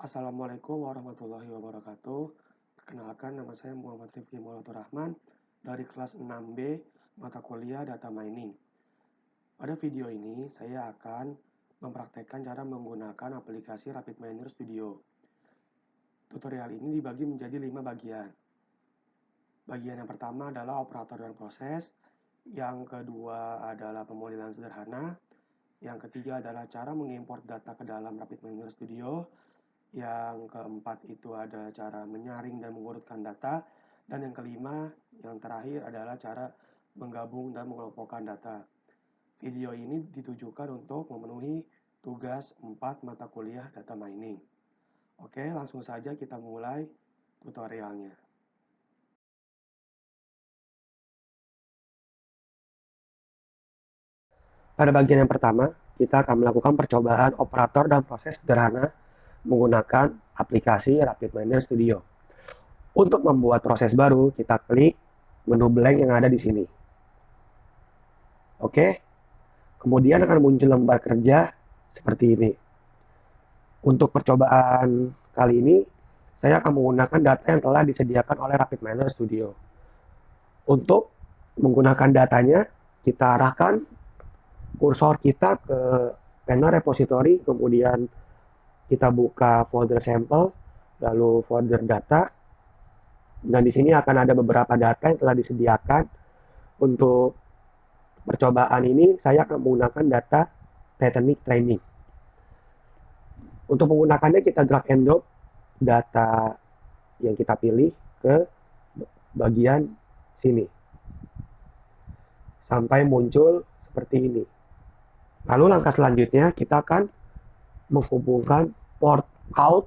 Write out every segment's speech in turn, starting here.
Assalamualaikum warahmatullahi wabarakatuh. Perkenalkan, nama saya Muhammad Rifki Maulatur Rahman dari kelas 6B mata kuliah Data Mining. Pada video ini, saya akan mempraktekkan cara menggunakan aplikasi Rapid Miner Studio. Tutorial ini dibagi menjadi 5 bagian. Bagian yang pertama adalah operator dan proses, yang kedua adalah pemodelan sederhana, yang ketiga adalah cara mengimport data ke dalam Rapid Miner Studio, yang keempat itu ada cara menyaring dan mengurutkan data, dan yang kelima, yang terakhir adalah cara menggabung dan mengelompokkan data. Video ini ditujukan untuk memenuhi tugas 4 mata kuliah data mining. Oke, langsung saja kita mulai tutorialnya. Pada bagian yang pertama, kita akan melakukan percobaan operator dan proses sederhana menggunakan aplikasi Rapid Miner Studio. Untuk membuat proses baru, kita klik menu blank yang ada di sini. Oke, kemudian akan muncul lembar kerja seperti ini. Untuk percobaan kali ini, saya akan menggunakan data yang telah disediakan oleh Rapid Miner Studio. Untuk menggunakan datanya, kita arahkan kursor kita ke panel repository, kemudian kita buka folder sampel, lalu folder data, dan di sini akan ada beberapa data yang telah disediakan. Untuk percobaan ini, saya akan menggunakan data Titanic Training. Untuk menggunakannya, kita drag and drop data yang kita pilih ke bagian sini, sampai muncul seperti ini. Lalu langkah selanjutnya, kita akan menghubungkan port out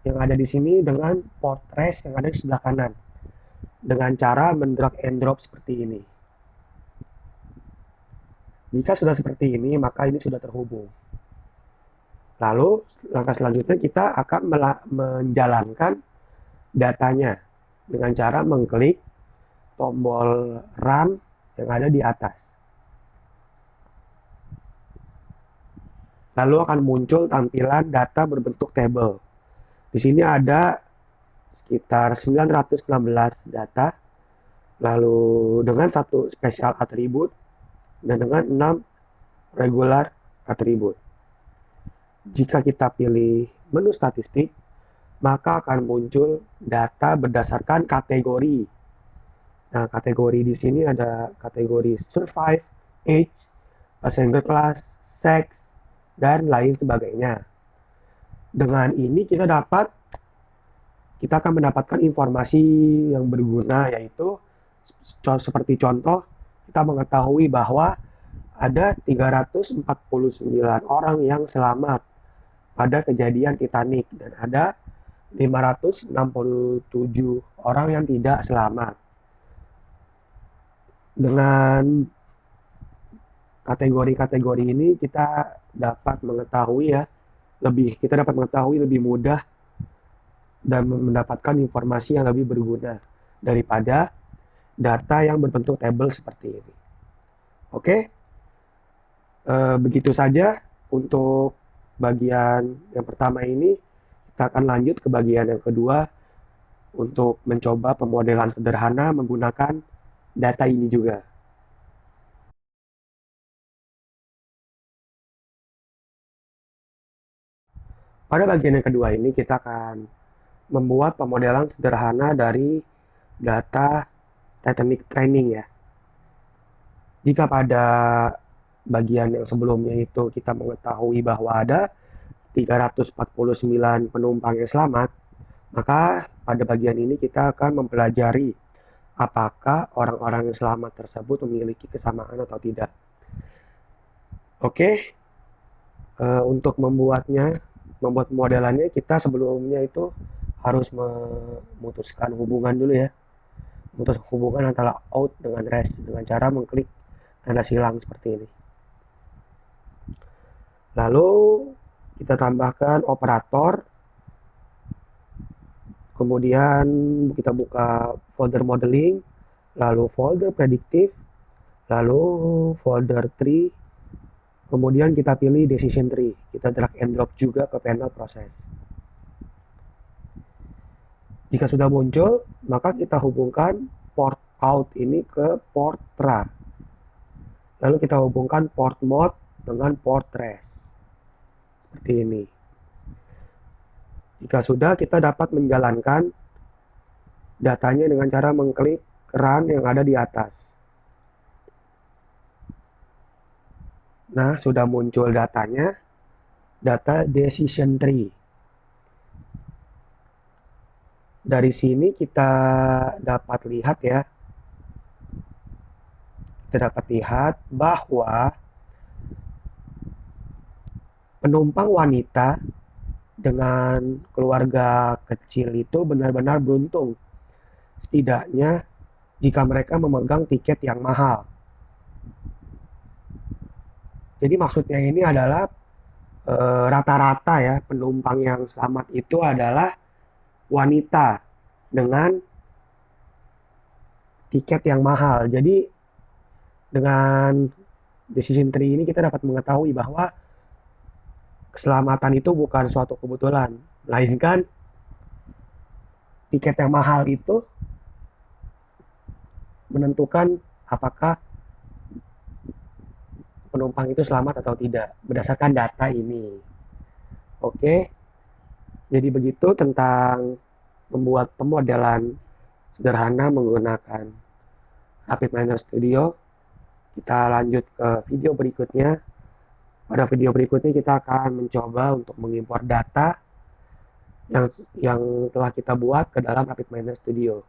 yang ada di sini dengan port res yang ada di sebelah kanan, dengan cara mendrag and drop seperti ini. Jika sudah seperti ini, maka ini sudah terhubung. Lalu, langkah selanjutnya kita akan menjalankan datanya dengan cara mengklik tombol run yang ada di atas. Lalu akan muncul tampilan data berbentuk tabel. Di sini ada sekitar 916 data, lalu dengan satu spesial atribut dan dengan 6 regular atribut. Jika kita pilih menu statistik, maka akan muncul data berdasarkan kategori. Nah, kategori di sini ada kategori survive, age, passenger class, sex, dan lain sebagainya. Dengan ini kita akan mendapatkan informasi yang berguna, yaitu seperti contoh, kita mengetahui bahwa ada 349 orang yang selamat pada kejadian Titanic dan ada 567 orang yang tidak selamat. Dengan kategori-kategori ini kita dapat mengetahui lebih mudah dan mendapatkan informasi yang lebih berguna daripada data yang berbentuk tabel seperti ini. Oke, begitu saja untuk bagian yang pertama ini. Kita akan lanjut ke bagian yang kedua untuk mencoba pemodelan sederhana menggunakan data ini juga. Pada bagian yang kedua ini kita akan membuat pemodelan sederhana dari data Titanic Training ya. Jika pada bagian yang sebelumnya itu kita mengetahui bahwa ada 349 penumpang yang selamat, maka pada bagian ini kita akan mempelajari apakah orang-orang yang selamat tersebut memiliki kesamaan atau tidak. Oke, untuk membuat modelannya, kita sebelumnya itu harus memutuskan hubungan dulu ya. Memutus hubungan antara out dengan res dengan cara mengklik tanda silang seperti ini. Lalu kita tambahkan operator, kemudian kita buka folder modeling, lalu folder prediktif, lalu folder tree, kemudian kita pilih decision tree. Kita drag and drop juga ke panel proses. Jika sudah muncul, maka kita hubungkan port out ini ke port tra. Lalu kita hubungkan port mode dengan port res. Seperti ini. Jika sudah, kita dapat menjalankan datanya dengan cara mengklik run yang ada di atas. Nah, sudah muncul datanya, data decision tree. Dari sini kita dapat lihat ya, bahwa penumpang wanita dengan keluarga kecil itu benar-benar beruntung. Setidaknya jika mereka memegang tiket yang mahal. Jadi maksudnya ini adalah rata-rata ya penumpang yang selamat itu adalah wanita dengan tiket yang mahal. Jadi dengan decision tree ini kita dapat mengetahui bahwa keselamatan itu bukan suatu kebetulan, melainkan tiket yang mahal itu menentukan apakah penumpang itu selamat atau tidak berdasarkan data ini. Oke, jadi begitu tentang membuat pemodelan sederhana menggunakan RapidMiner Studio. Kita lanjut ke video berikutnya. Pada video berikutnya kita akan mencoba untuk mengimpor data yang telah kita buat ke dalam RapidMiner Studio.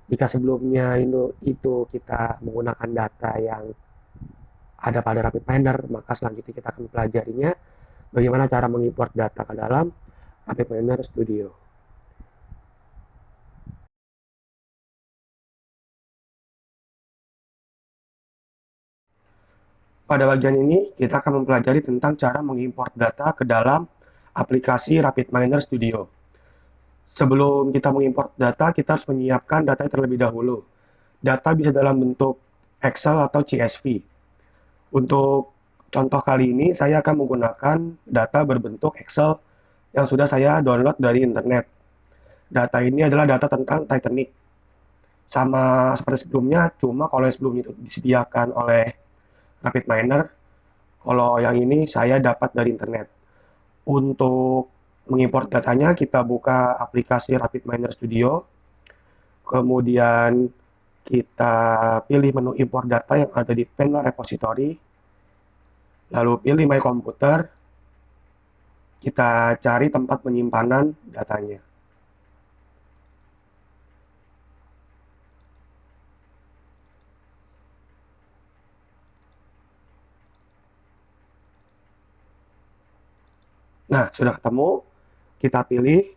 Jika sebelumnya itu kita menggunakan data yang ada pada RapidMiner, maka selanjutnya kita akan mempelajarinya bagaimana cara mengimport data ke dalam RapidMiner Studio. Pada bagian ini, kita akan mempelajari tentang cara mengimport data ke dalam aplikasi RapidMiner Studio. Sebelum kita mengimport data, kita harus menyiapkan data terlebih dahulu. Data bisa dalam bentuk Excel atau CSV. Untuk contoh kali ini, saya akan menggunakan data berbentuk Excel yang sudah saya download dari internet. Data ini adalah data tentang Titanic. Sama seperti sebelumnya, cuma kalau yang sebelumnya itu disediakan oleh RapidMiner, kalau yang ini saya dapat dari internet. Untuk mengimport datanya, kita buka aplikasi RapidMiner Studio, kemudian kita pilih menu import data yang ada di panel repository, lalu pilih My Computer, kita cari tempat penyimpanan datanya. Nah, sudah ketemu, kita pilih,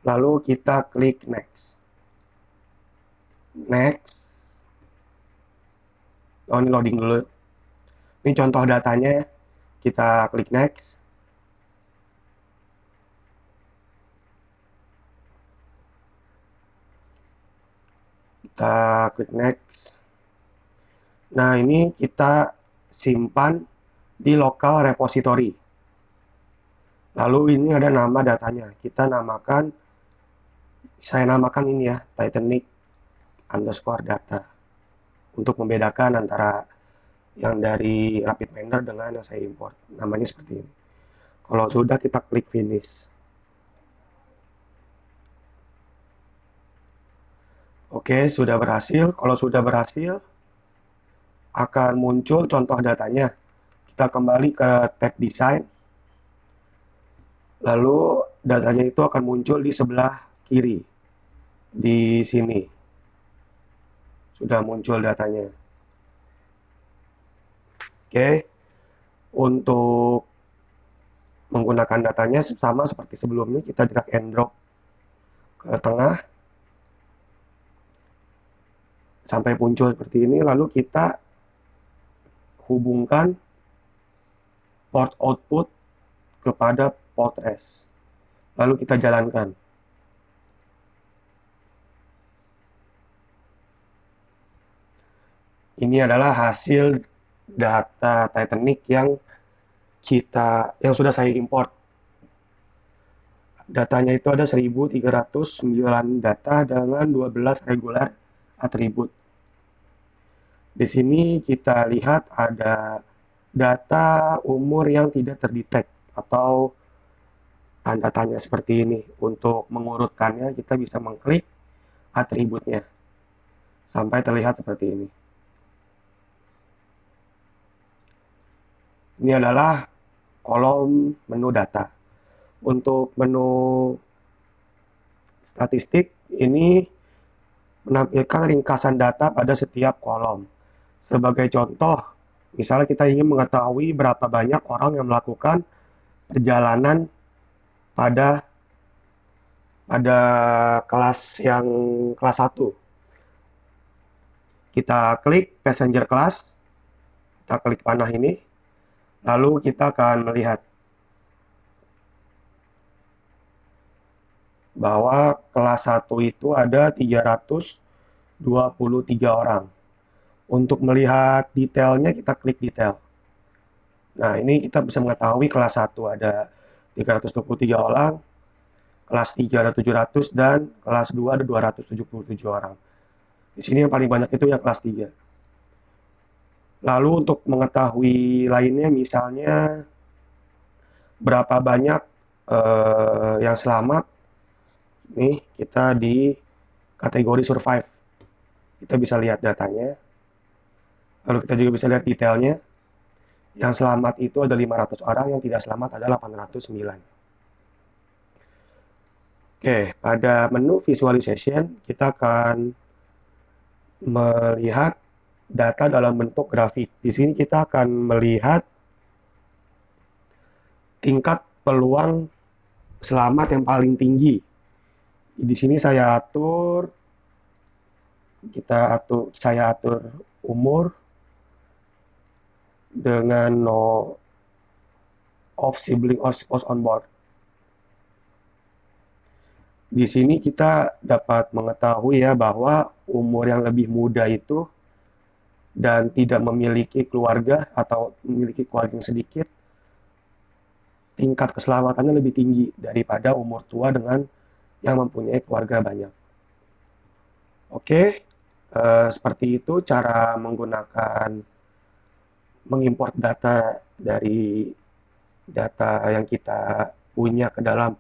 lalu kita klik Next. Next. Oh, ini loading dulu. Ini contoh datanya, kita klik Next. Kita klik Next. Nah, ini kita simpan di local repository. Lalu ini ada nama datanya. Saya namakan ini ya, Titanic underscore data. Untuk membedakan antara yang dari RapidMiner dengan yang saya import. Namanya seperti ini. Kalau sudah, kita klik Finish. Oke, sudah berhasil. Kalau sudah berhasil, akan muncul contoh datanya. Kita kembali ke tab Design. Lalu datanya itu akan muncul di sebelah kiri. Di sini. Sudah muncul datanya. Oke. Untuk menggunakan datanya sama seperti sebelumnya, kita drag and drop ke tengah sampai muncul seperti ini, lalu kita hubungkan port output kepada port res, lalu kita jalankan. Ini adalah hasil data Titanic yang sudah saya import. Datanya itu ada 1309 data dengan 12 regular atribut. Di sini kita lihat ada data umur yang tidak terdetek atau tanda tanya seperti ini. Untuk mengurutkannya kita bisa mengklik atributnya sampai terlihat seperti ini. Ini adalah kolom menu data. Untuk menu statistik ini menampilkan ringkasan data pada setiap kolom. Sebagai contoh, misalnya kita ingin mengetahui berapa banyak orang yang melakukan perjalanan pada kelas 1. Kita klik passenger class, kita klik panah ini, lalu kita akan melihat bahwa kelas 1 itu ada 323 orang. Untuk melihat detailnya kita klik detail. Nah, ini kita bisa mengetahui kelas 1 ada 323 orang, kelas 3 ada 700, dan kelas 2 ada 277 orang. Di sini yang paling banyak itu yang kelas 3. Lalu untuk mengetahui lainnya, misalnya berapa banyak yang selamat, nih kita di kategori survive. Kita bisa lihat datanya. Lalu kita juga bisa lihat detailnya. Yang selamat itu ada 500 orang, yang tidak selamat ada 809. Oke, pada menu visualization kita akan melihat data dalam bentuk grafik. Di sini kita akan melihat tingkat peluang selamat yang paling tinggi. Di sini saya atur umur dengan no of sibling or spouse on board. Di sini kita dapat mengetahui ya bahwa umur yang lebih muda itu dan tidak memiliki keluarga atau memiliki keluarga yang sedikit, tingkat keselamatannya lebih tinggi daripada umur tua dengan yang mempunyai keluarga banyak. Oke, seperti itu cara mengimport data dari data yang kita punya ke dalam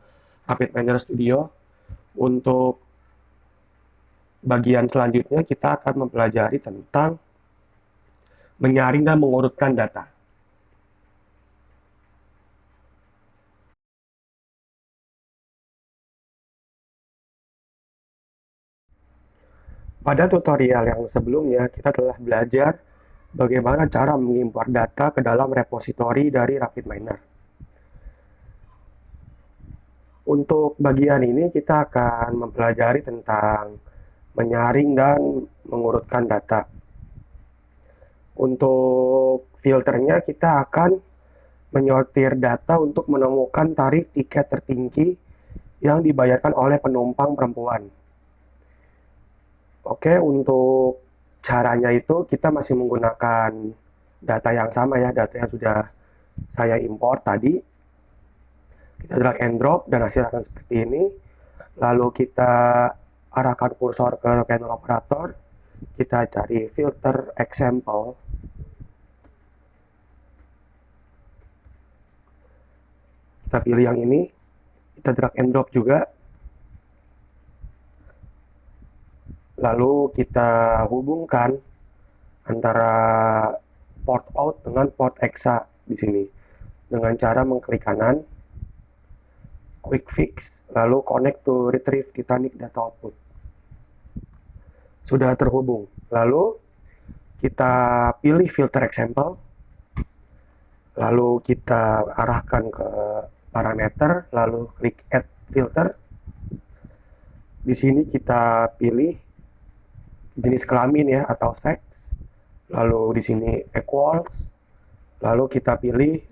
RapidMiner Studio. Untuk bagian selanjutnya kita akan mempelajari tentang menyaring dan mengurutkan data. Pada tutorial yang sebelumnya, kita telah belajar bagaimana cara mengimpor data ke dalam repositori dari RapidMiner. Untuk bagian ini, kita akan mempelajari tentang menyaring dan mengurutkan data. Untuk filternya, kita akan menyortir data untuk menemukan tarif tiket tertinggi yang dibayarkan oleh penumpang perempuan. Oke, untuk caranya itu kita masih menggunakan data yang sama ya, data yang sudah saya import tadi. Kita drag and drop dan hasil akan seperti ini. Lalu kita arahkan kursor ke panel operator. Kita cari filter example. Kita pilih yang ini. Kita drag and drop juga. Lalu kita hubungkan antara port out dengan port exa di sini dengan cara mengklik kanan, quick fix, lalu connect to retrieve Titanic data output. Sudah terhubung. Lalu kita pilih filter example, lalu kita arahkan ke parameter, lalu klik add filter. Di sini kita pilih jenis kelamin ya atau sex, lalu di sini equals, lalu kita pilih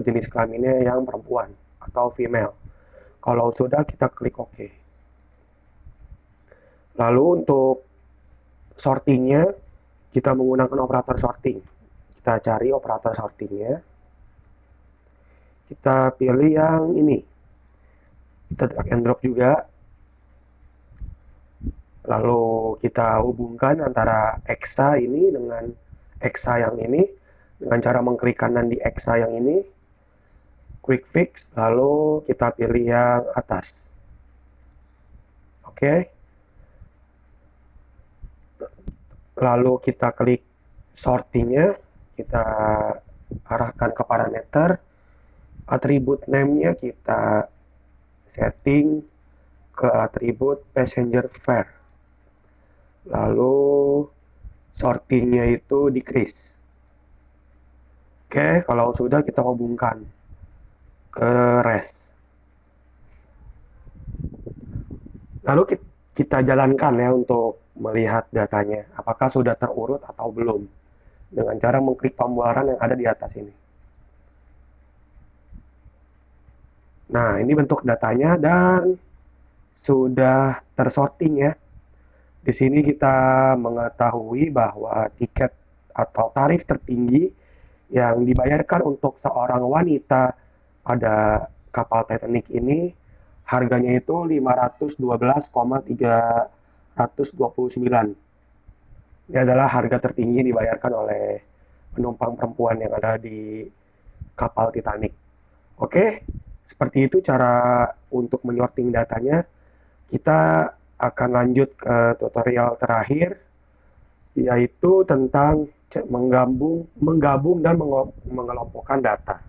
jenis kelaminnya yang perempuan atau female. Kalau sudah kita klik OK. Lalu untuk sortingnya kita menggunakan operator sorting. Kita cari operator sortingnya. Kita pilih yang ini. Kita drag and drop juga. Lalu kita hubungkan antara EXA ini dengan EXA yang ini dengan cara mengklik kanan di EXA yang ini, quick fix, lalu kita pilih yang atas. Oke. Lalu kita klik sortingnya, kita arahkan ke parameter, atribut name-nya kita setting ke atribut passenger fare. Lalu sortingnya itu decrease. Oke, kalau sudah kita hubungkan ke rest. Lalu kita jalankan ya untuk melihat datanya, apakah sudah terurut atau belum, dengan cara mengklik tombol run yang ada di atas ini. Nah, ini bentuk datanya dan sudah tersorting ya. Di sini kita mengetahui bahwa tiket atau tarif tertinggi yang dibayarkan untuk seorang wanita pada kapal Titanic ini harganya itu 512,329. Ini adalah harga tertinggi dibayarkan oleh penumpang perempuan yang ada di kapal Titanic. Oke, seperti itu cara untuk menyorting datanya. Kita akan lanjut ke tutorial terakhir, yaitu tentang menggabung dan mengelompokkan data.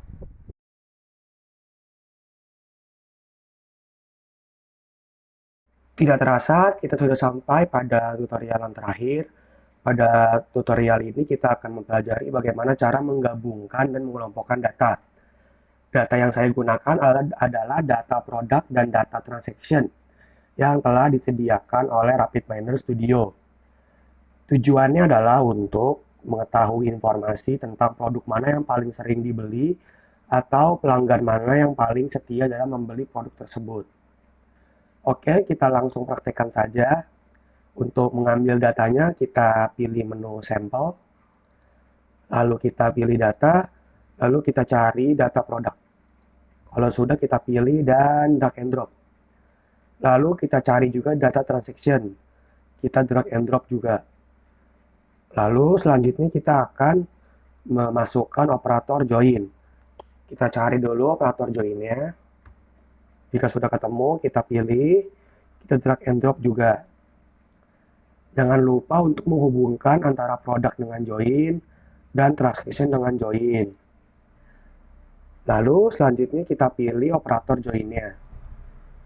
Tidak terasa, kita sudah sampai pada tutorial yang terakhir. Pada tutorial ini kita akan mempelajari bagaimana cara menggabungkan dan mengelompokkan data. Data yang saya gunakan adalah data produk dan data transaction yang telah disediakan oleh RapidMiner Studio. Tujuannya adalah untuk mengetahui informasi tentang produk mana yang paling sering dibeli atau pelanggan mana yang paling setia dalam membeli produk tersebut. Oke, kita langsung praktekkan saja. Untuk mengambil datanya, kita pilih menu sampel, lalu kita pilih data, lalu kita cari data produk. Kalau sudah, kita pilih dan drag and drop. Lalu kita cari juga data transaction. Kita drag and drop juga. Lalu selanjutnya kita akan memasukkan operator join. Kita cari dulu operator joinnya. Jika sudah ketemu, kita pilih. Kita drag and drop juga. Jangan lupa untuk menghubungkan antara produk dengan join dan transaction dengan join. Lalu selanjutnya kita pilih operator joinnya.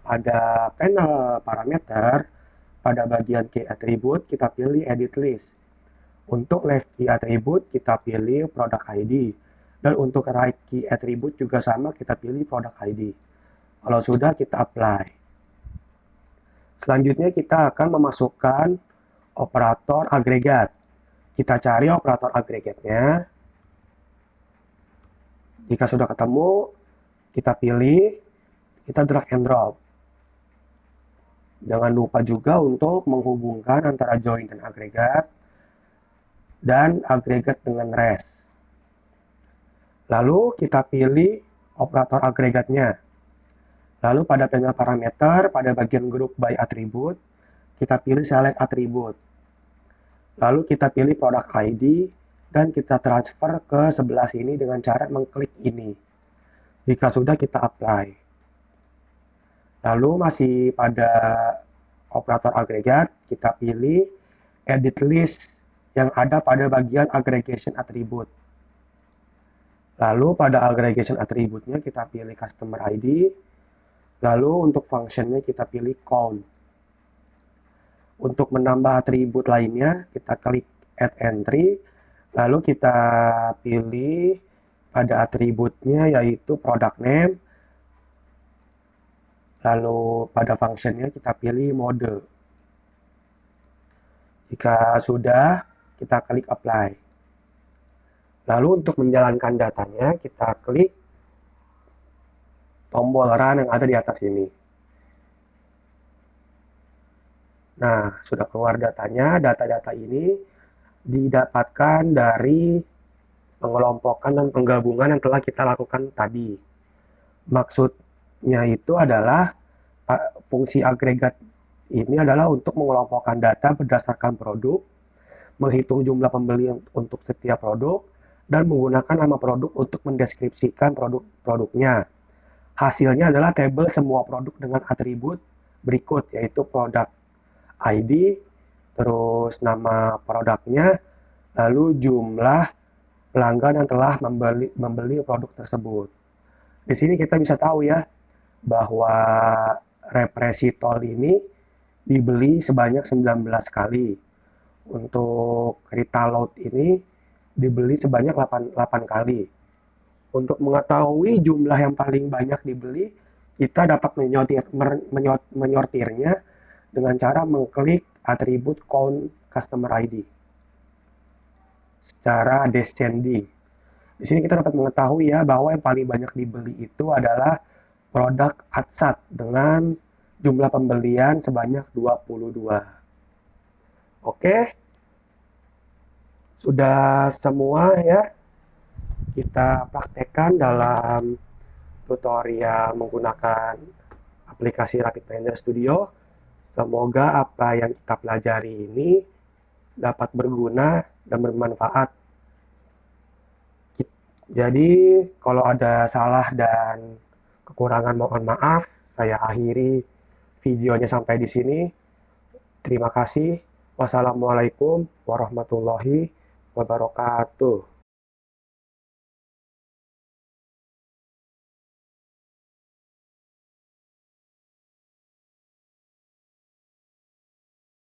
Pada panel parameter, pada bagian key attribute, kita pilih edit list. Untuk left key attribute, kita pilih product ID. Dan untuk right key attribute juga sama, kita pilih product ID. Kalau sudah, kita apply. Selanjutnya kita akan memasukkan operator agregat. Kita cari operator agregatnya. Jika sudah ketemu, kita pilih, kita drag and drop. Jangan lupa juga untuk menghubungkan antara join dan agregat dengan rest. Lalu kita pilih operator agregatnya. Lalu pada panel parameter, pada bagian group by attribute, kita pilih select attribute. Lalu kita pilih product ID dan kita transfer ke sebelah sini dengan cara mengklik ini. Jika sudah, kita apply. Lalu masih pada operator agregat, kita pilih edit list yang ada pada bagian aggregation attribute. Lalu pada aggregation attribute-nya kita pilih customer ID. Lalu untuk functionnya kita pilih count. Untuk menambah atribut lainnya, kita klik add entry. Lalu kita pilih pada atributnya yaitu product name. Lalu pada functionnya kita pilih mode. Jika sudah, kita klik apply. Lalu untuk menjalankan datanya, kita klik tombol run yang ada di atas ini. Nah, sudah keluar datanya. Data-data ini didapatkan dari pengelompokan dan penggabungan yang telah kita lakukan tadi. Maksudnya itu adalah Fungsi agregat ini adalah untuk mengelompokkan data berdasarkan produk, menghitung jumlah pembeli untuk setiap produk, dan menggunakan nama produk untuk mendeskripsikan produknya. Hasilnya adalah tabel semua produk dengan atribut berikut, yaitu produk ID, terus nama produknya, lalu jumlah pelanggan yang telah membeli produk tersebut. Di sini kita bisa tahu ya, bahwa Repressitol ini dibeli sebanyak 19 kali. Untuk Ritalot ini dibeli sebanyak 8 kali. Untuk mengetahui jumlah yang paling banyak dibeli, kita dapat menyortirnya dengan cara mengklik atribut count customer ID secara descending. Di sini kita dapat mengetahui ya bahwa yang paling banyak dibeli itu adalah produk Atsat dengan jumlah pembelian sebanyak 22. Oke, sudah semua ya kita praktekkan dalam tutorial menggunakan aplikasi Rapid Planner Studio. Semoga apa yang kita pelajari ini dapat berguna dan bermanfaat. Jadi, kalau ada salah dan kekurangan mohon maaf. Saya akhiri videonya sampai di sini. Terima kasih. Wassalamualaikum warahmatullahi wabarakatuh.